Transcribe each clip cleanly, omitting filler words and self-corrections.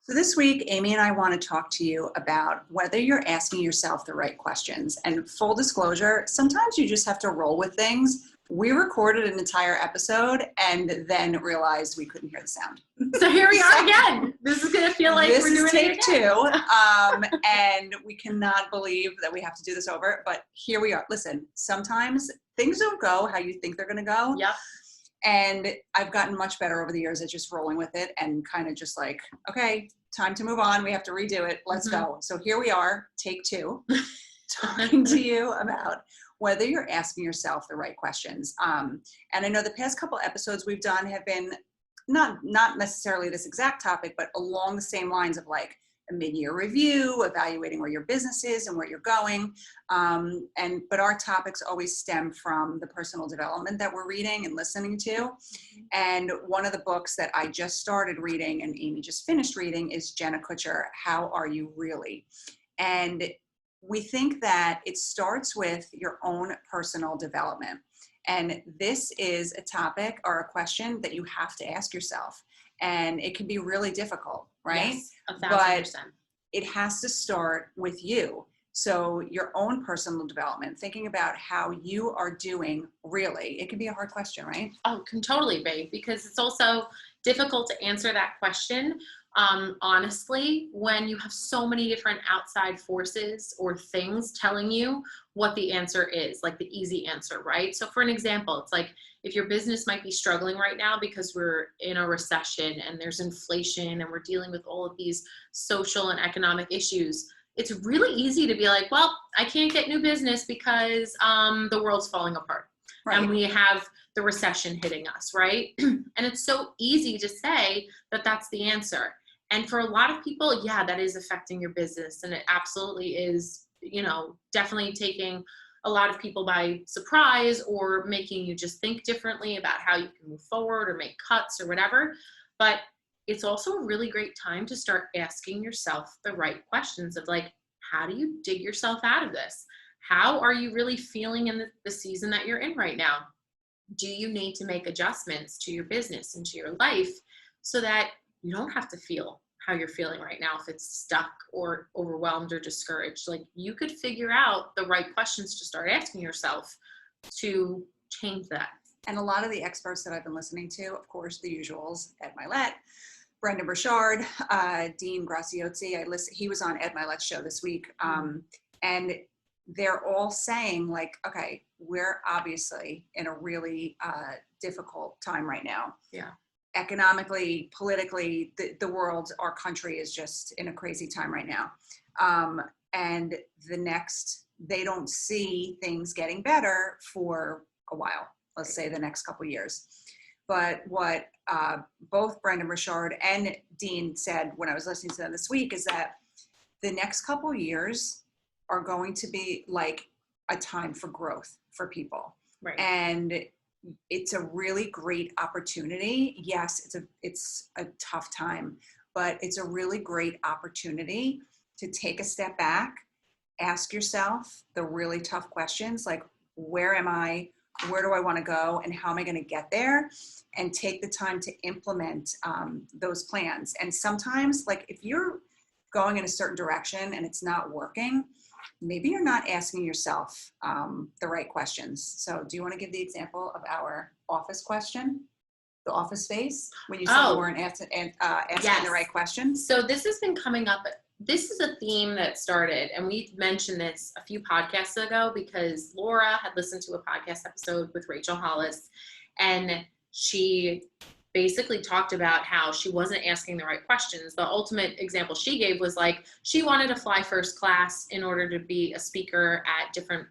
So this week, Amy and I want to talk to you about whether you're asking yourself the right questions. And full disclosure, sometimes you just have to roll with things. We recorded an entire episode and then realized we couldn't hear the sound. So here we are again. This is going to feel like this we're doing is take it again. two, and we cannot believe that we have to do this over, but here we are. Listen, sometimes things don't go how you think they're going to go. Yep. And I've gotten much better over the years at just rolling with it and kind of just like, okay, time to move on. We have to redo it. Let's go. So here we are, take two, talking to you about whether you're asking yourself the right questions. And I know the past couple episodes we've done have been not necessarily this exact topic, but along the same lines of like a mid-year review, evaluating where your business is and where you're going. But our topics always stem from the personal development that we're reading and listening to. And one of the books that I just started reading and Amy just finished reading is Jenna Kutcher, How Are You Really? And we think that it starts with your own personal development. And this is a topic or a question that you have to ask yourself. And it can be really difficult, right? Yes, 1000%. But it has to start with you. So your own personal development, thinking about how you are doing really. It can be a hard question, right? Oh, can totally be, because it's also difficult to answer that question honestly when you have so many different outside forces or things telling you what the answer is, like the easy answer, right? So for an example, it's like if your business might be struggling right now because we're in a recession and there's inflation and we're dealing with all of these social and economic issues, it's really easy to be like, well, I can't get new business because the world's falling apart. Right. And we have the recession hitting us, right? And it's so easy to say that that's the answer. And for a lot of people, yeah, that is affecting your business. And it absolutely is, definitely taking a lot of people by surprise or making you just think differently about how you can move forward or make cuts or whatever. But it's also a really great time to start asking yourself the right questions of like, how do you dig yourself out of this? How are you really feeling in the season that you're in right now? Do you need to make adjustments to your business and to your life so that you don't have to feel how you're feeling right now if it's stuck or overwhelmed or discouraged? Like, you could figure out the right questions to start asking yourself to change that. And a lot of the experts that I've been listening to, of course, the usuals, Ed Mylett, Brendon Burchard, Dean Graziosi. He was on Ed Mylett's show this week. And they're all saying like, okay, we're obviously in a really difficult time right now. Yeah. Economically, politically, the world, our country is just in a crazy time right now. And they don't see things getting better for a while, let's say the next couple of years. But what both Brendon Burchard and Dean said when I was listening to them this week is that the next couple of years are going to be like a time for growth for people. Right. And it's a really great opportunity. Yes, it's a tough time, but it's a really great opportunity to take a step back, ask yourself the really tough questions like, where am I? Where do I want to go? And how am I going to get there? And take the time to implement those plans. And sometimes, like if you're going in a certain direction and it's not working, maybe you're not asking yourself the right questions. So do you want to give the example of our office question, the office space, when you said you weren't asking the right questions? So this has been coming up. This is a theme that started, and we mentioned this a few podcasts ago because Laura had listened to a podcast episode with Rachel Hollis, and she basically talked about how she wasn't asking the right questions. The ultimate example she gave was like, she wanted to fly first class in order to be a speaker at different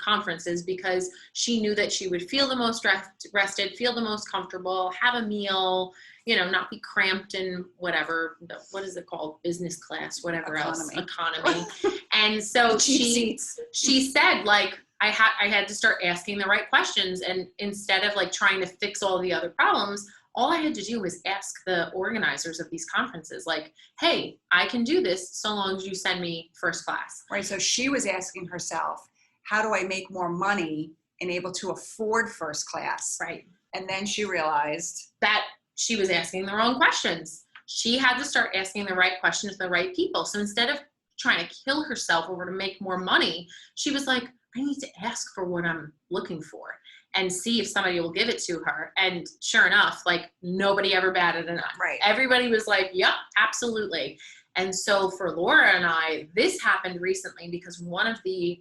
conferences because she knew that she would feel the most rested, feel the most comfortable, have a meal, not be cramped in whatever, what is it called? Business class, whatever economy. And so she said like, I had to start asking the right questions. And instead of like trying to fix all the other problems, all I had to do was ask the organizers of these conferences, like, hey, I can do this so long as you send me first class. Right. So she was asking herself, how do I make more money and able to afford first class? Right. And then she realized that she was asking the wrong questions. She had to start asking the right questions to the right people. So instead of trying to kill herself over to make more money, she was like, I need to ask for what I'm looking for and see if somebody will give it to her. And sure enough, like nobody ever batted an eye. Right. Everybody was like, yep, absolutely. And so for Laura and I, this happened recently because one of the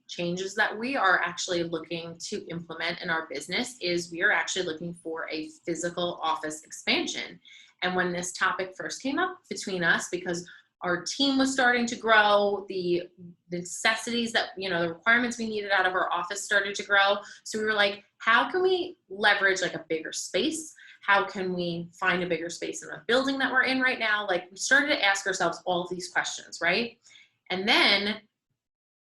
changes that we are actually looking to implement in our business is we are actually looking for a physical office expansion. And when this topic first came up between us, because our team was starting to grow, the necessities that, you know, the requirements we needed out of our office started to grow. So we were like, how can we leverage like a bigger space? How can we find a bigger space in a building that we're in right now? Like we started to ask ourselves all of these questions, right? And then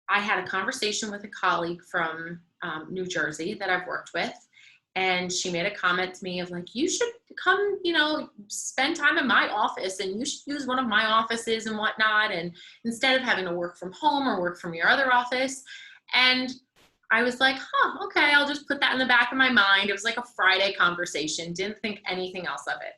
I had a conversation with a colleague from New Jersey that I've worked with. And she made a comment to me of like, you should come, you know, spend time in my office and you should use one of my offices and whatnot. And instead of having to work from home or work from your other office. And I was like, okay, I'll just put that in the back of my mind. It was like a Friday conversation, didn't think anything else of it.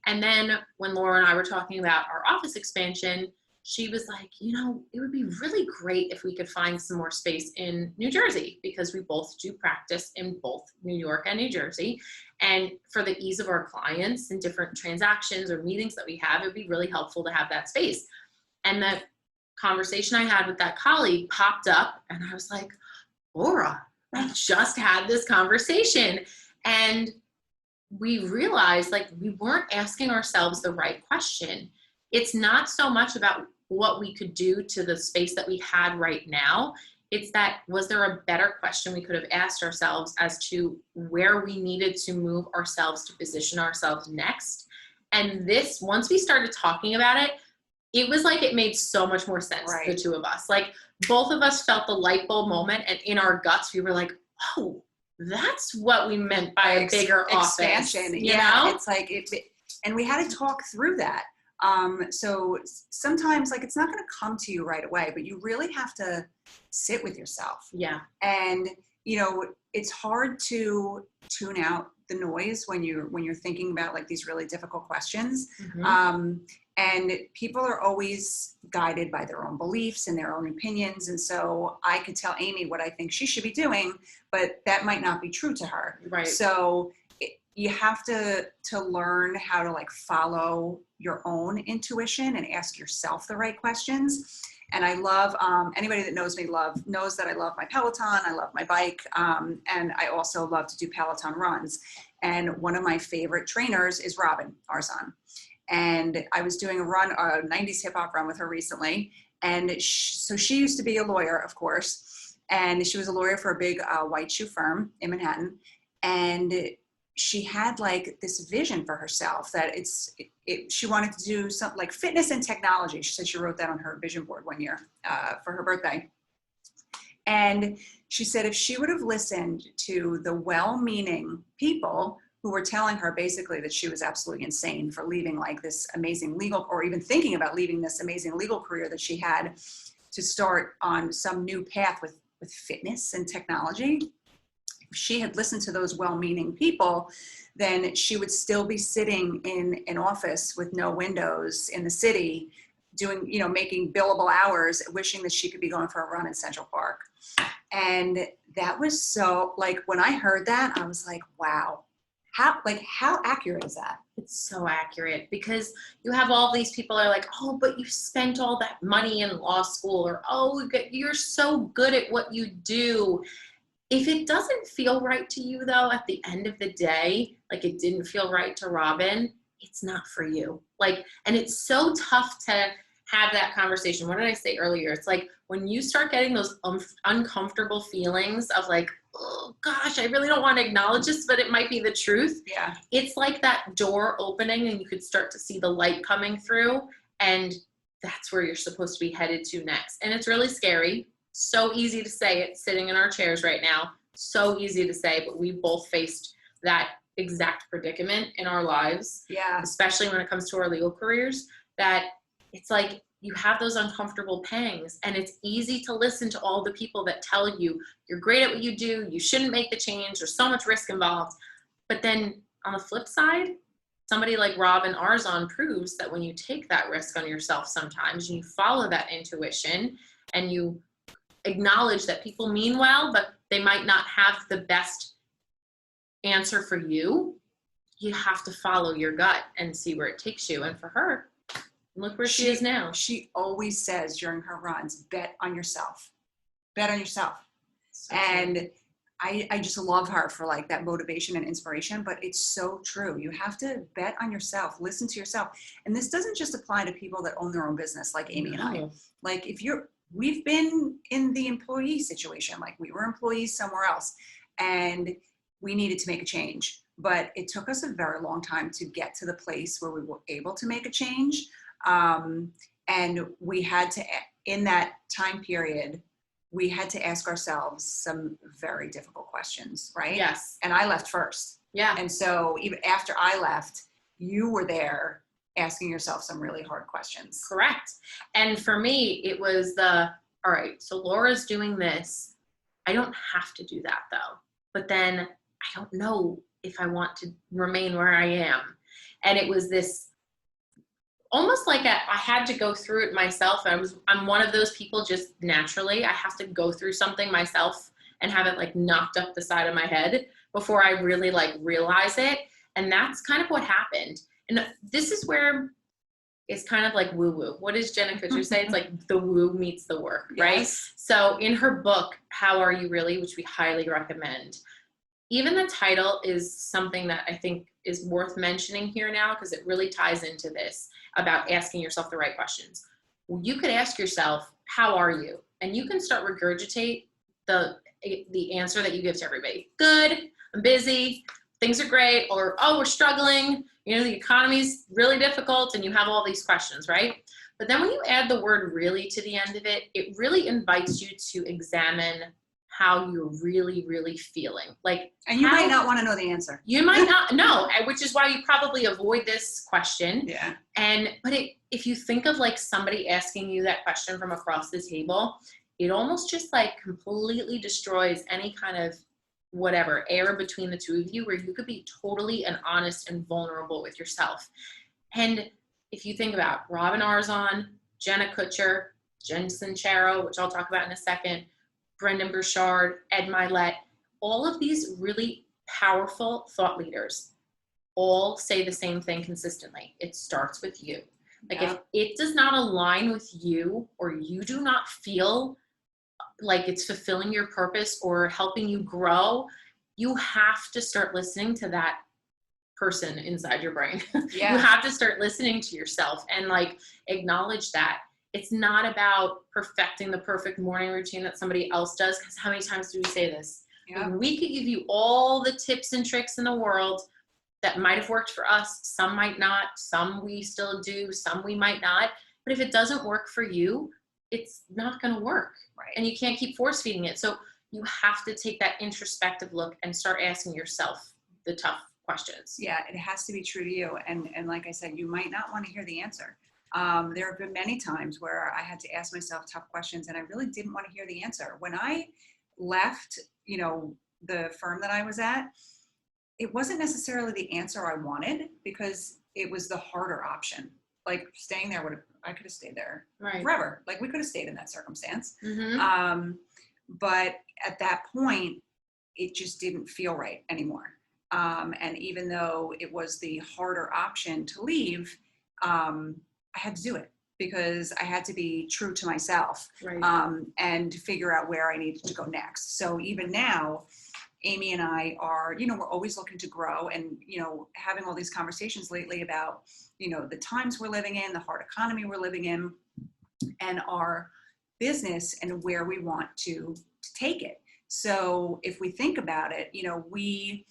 And then when Laura and I were talking about our office expansion, she was like, you know, it would be really great if we could find some more space in New Jersey because we both do practice in both New York and New Jersey. And for the ease of our clients and different transactions or meetings that we have, it would be really helpful to have that space. And the conversation I had with that colleague popped up and I was like, Laura, I just had this conversation. And we realized like we weren't asking ourselves the right question. It's not so much about what we could do to the space that we had right now. It's that, was there a better question we could have asked ourselves as to where we needed to move ourselves to position ourselves next? And this, once we started talking about it, it was like it made so much more sense Right. to the two of us. Like both of us felt the light bulb moment, and in our guts, we were like, oh, that's what we meant by a bigger expansion. office. Yeah, it's like and we had to talk through that. So sometimes like it's not going to come to you right away, but you really have to sit with yourself. Yeah. And you know, it's hard to tune out the noise when you're thinking about like these really difficult questions. Mm-hmm. And people are always guided by their own beliefs and their own opinions. And so I could tell Amy what I think she should be doing, but that might not be true to her. Right. So you have to learn how to like follow your own intuition and ask yourself the right questions. And I love, anybody that knows me knows that I love my Peloton, I love my bike, and I also love to do Peloton runs. And one of my favorite trainers is Robin Arzon. And I was doing a 90s hip hop run with her recently. And so she used to be a lawyer, of course. And she was a lawyer for a big white shoe firm in Manhattan. And she had like this vision for herself that she wanted to do something like fitness and technology. She said she wrote that on her vision board one year for her birthday. And she said if she would have listened to the well-meaning people who were telling her basically that she was absolutely insane for leaving like this amazing legal, or even thinking about leaving this amazing legal career that she had to start on some new path with fitness and technology. If she had listened to those well-meaning people, then she would still be sitting in an office with no windows in the city doing, you know, making billable hours, wishing that she could be going for a run in Central Park. And that was so, like, when I heard that, I was like, wow. How accurate is that? It's so accurate because you have all these people are like, oh, but you spent all that money in law school, or, oh, you're so good at what you do. If it doesn't feel right to you though, at the end of the day, like it didn't feel right to Robin, it's not for you. Like, and it's so tough to have that conversation. What did I say earlier? It's like when you start getting those uncomfortable feelings of like, oh gosh, I really don't want to acknowledge this, but it might be the truth. Yeah. It's like that door opening and you could start to see the light coming through, and that's where you're supposed to be headed to next. And it's really scary. So easy to say it sitting in our chairs right now. So easy to say, but we both faced that exact predicament in our lives. Yeah. Especially when it comes to our legal careers, that it's like you have those uncomfortable pangs, and it's easy to listen to all the people that tell you you're great at what you do, you shouldn't make the change, there's so much risk involved. But then on the flip side, somebody like Robin Arzon proves that when you take that risk on yourself sometimes, and you follow that intuition and you acknowledge that people mean well, but they might not have the best answer for you, you have to follow your gut and see where it takes you. And for her, look where she is now. She always says during her runs, bet on yourself. Bet on yourself. So And true. I just love her for like that motivation and inspiration, but it's so true. You have to bet on yourself, listen to yourself. And this doesn't just apply to people that own their own business like Amy and I. No. Like we've been in the employee situation, like we were employees somewhere else and we needed to make a change, but it took us a very long time to get to the place where we were able to make a change. And we had to, in that time period, we had to ask ourselves some very difficult questions, right? Yes. And I left first. Yeah. And so even after I left, you were there asking yourself some really hard questions. Correct. And for me, it was all right, so Laura's doing this. I don't have to do that though. But then I don't know if I want to remain where I am. And it was this almost like I had to go through it myself. I'm one of those people just naturally, I have to go through something myself and have it like knocked up the side of my head before I really like realize it. And that's kind of what happened. And this is where it's kind of like woo-woo. What does Jenna Kutcher say? It's like the woo meets the work, right? Yes. So in her book, How Are You Really, which we highly recommend, even the title is something that I think is worth mentioning here now because it really ties into this about asking yourself the right questions. You could ask yourself, how are you? And you can start regurgitate the answer that you give to everybody. Good, I'm busy, things are great, or oh, we're struggling, you know, the economy's really difficult, and you have all these questions, right? But then when you add the word really to the end of it, it really invites you to examine how you're really, really feeling. Like, And you might not want to know the answer. You might not know, which is why you probably avoid this question. Yeah. But if you think of like somebody asking you that question from across the table, it almost just like completely destroys any kind of whatever air between the two of you where you could be totally and honest and vulnerable with yourself. And if you think about Robin Arzon, Jenna Kutcher, Jen Sincero, which I'll talk about in a second, Brendan Burchard, Ed Milet, all of these really powerful thought leaders all say the same thing consistently. It starts with you. Like if it does not align with you or you do not feel like it's fulfilling your purpose or helping you grow, you have to start listening to that person inside your brain. Yeah. You have to start listening to yourself and like acknowledge that. It's not about perfecting the perfect morning routine that somebody else does, because how many times do we say this? Yeah. We could give you all the tips and tricks in the world that might have worked for us. Some might not, some we still do, some we might not. But if it doesn't work for you, it's not going to work. Right. And you can't keep force feeding it. So you have to take that introspective look and start asking yourself the tough questions. Yeah, it has to be true to you. And like I said, you might not want to hear the answer. There have been many times where I had to ask myself tough questions and I really didn't want to hear the answer. When I left, you know, the firm that I was at, it wasn't necessarily the answer I wanted because it was the harder option. Like staying there I could have stayed there forever. Like we could have stayed in that circumstance. Mm-hmm. But at that point, it just didn't feel right anymore. And even though it was the harder option to leave, I had to do it because I had to be true to myself, and figure out where I needed to go next. So even now, Amy and I are, you know, we're always looking to grow and, you know, having all these conversations lately about, you know, the times we're living in, the hard economy we're living in, and our business and where we want to take it. So if we think about it, you know, we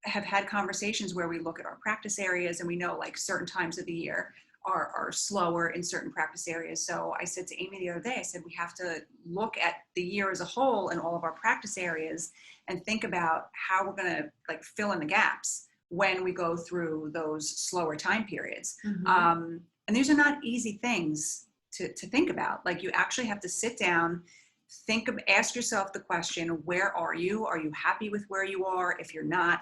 have had conversations where we look at our practice areas and we know like certain times of the year are slower in certain practice areas. So I said to Amy the other day, I said, we have to look at the year as a whole and all of our practice areas and think about how we're going to like fill in the gaps when we go through those slower time periods. Mm-hmm. And these are not easy things to think about. Like you actually have to sit down, ask yourself the question, where are you? Are you happy with where you are? If you're not,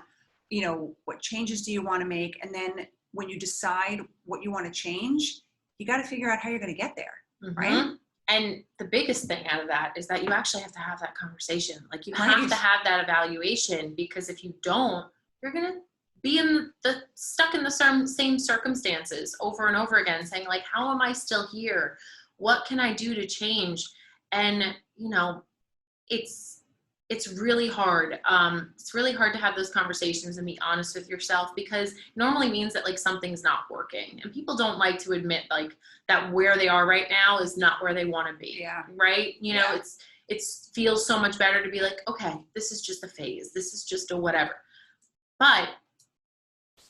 you know, what changes do you want to make? And then when you decide what you want to change, you got to figure out how you're going to get there. Mhm. Right. And the biggest thing out of that is that you actually have to have that conversation. Like you Right. have to have that evaluation, because if you don't, you're going to be stuck in the same circumstances over and over again, saying like, how am I still here? What can I do to change? And, you know, it's really hard. It's really hard to have those conversations and be honest with yourself, because it normally means that like something's not working, and people don't like to admit like that where they are right now is not where they want to be. Yeah. Right. You know, Yeah. it feels so much better to be like, okay, this is just a phase. This is just a whatever. But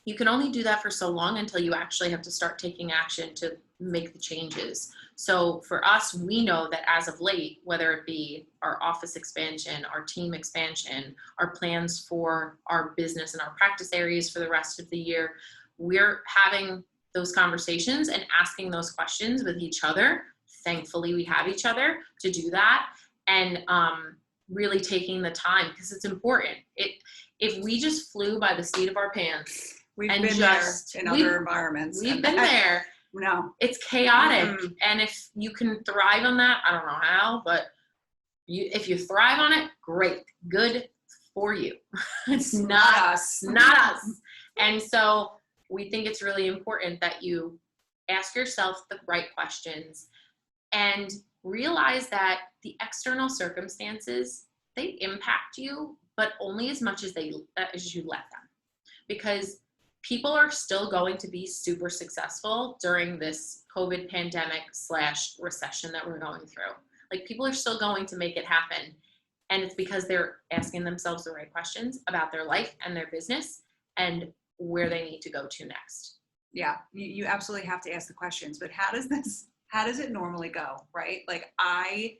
you can only do that for so long until you actually have to start taking action to make the changes. So for us, we know that as of late, whether it be our office expansion, our team expansion, our plans for our business and our practice areas for the rest of the year, we're having those conversations and asking those questions with each other. Thankfully, we have each other to do that, and really taking the time, because it's important. If we just flew by the seat of our pants, We've and been just- there in we've- other environments. we've and been there. No. It's chaotic. Mhm. And if you can thrive on that, I don't know how, but if you thrive on it, great, good for you. It's not us. not us. And so we think it's really important that you ask yourself the right questions and realize that the external circumstances, they impact you, but only as much as as you let them. Because people are still going to be super successful during this COVID pandemic / recession that we're going through. Like people are still going to make it happen. And it's because they're asking themselves the right questions about their life and their business and where they need to go to next. Yeah, you absolutely have to ask the questions, but how does it normally go, right? Like I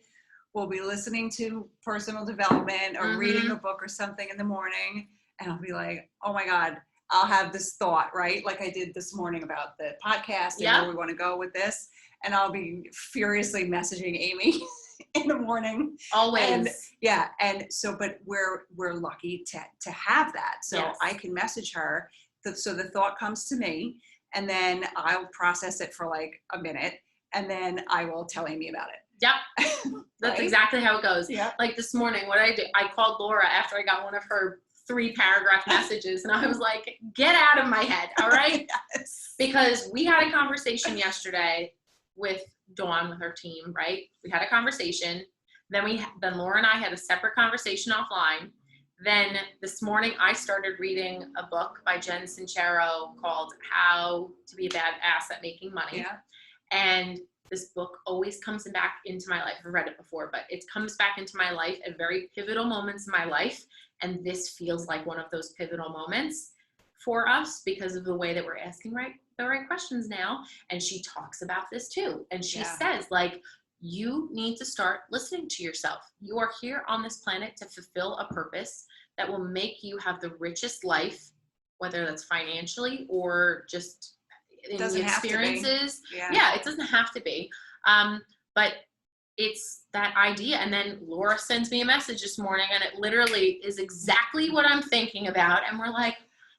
will be listening to personal development or reading a book or something in the morning, and I'll be like, oh my God, I'll have this thought, right? Like I did this morning about the podcast and where we want to go with this. And I'll be furiously messaging Amy in the morning. Always. And yeah. And so, but we're lucky to have that. So Yes. I can message her. So the thought comes to me, and then I'll process it for like a minute, and then I will tell Amy about it. Yep. That's Right? exactly how it goes. Yeah. Like this morning, what I did, I called Laura after I got one of her 3-paragraph messages, and I was like, get out of my head, all right? Yes. Because we had a conversation yesterday with Dawn, with her team, right? We had a conversation. Then Laura and I had a separate conversation offline. Then this morning I started reading a book by Jen Sincero called How to Be a Badass at Making Money. Yeah. And this book always comes back into my life. I've read it before, but it comes back into my life at very pivotal moments in my life. And this feels like one of those pivotal moments for us because of the way that we're asking the right questions now. And she talks about this too. And she says, like, you need to start listening to yourself. You are here on this planet to fulfill a purpose that will make you have the richest life, whether that's financially or just in the experiences. Yeah, it doesn't have to be. But it's that idea. And then Laura sends me a message this morning, and it literally is exactly what I'm thinking about. And we're like,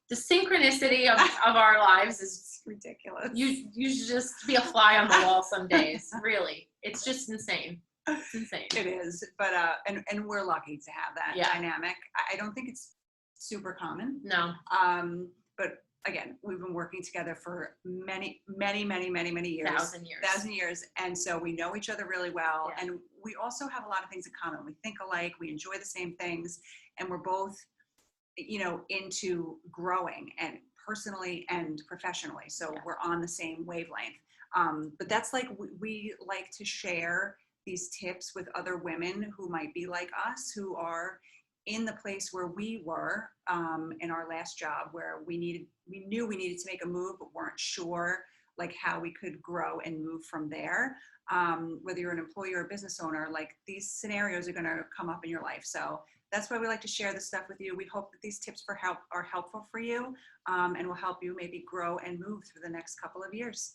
the synchronicity of our lives is ridiculous. You should just be a fly on the wall some days. Really. It's just insane. It's insane. It is. But and we're lucky to have that dynamic. I don't think it's super common. No. But again, we've been working together for many years. 1,000 years. 1,000 years. And so we know each other really well. Yeah. And we also have a lot of things in common. We think alike, we enjoy the same things, and we're both, into growing, and personally and professionally. So we're on the same wavelength. But that's like, we like to share these tips with other women who might be like us, who are in the place where we were in our last job, where we knew we needed to make a move, but weren't sure like how we could grow and move from there. Whether you're an employee or a business owner, like these scenarios are going to come up in your life. So that's why we like to share this stuff with you. We hope that these tips are helpful for you, and will help you maybe grow and move through the next couple of years.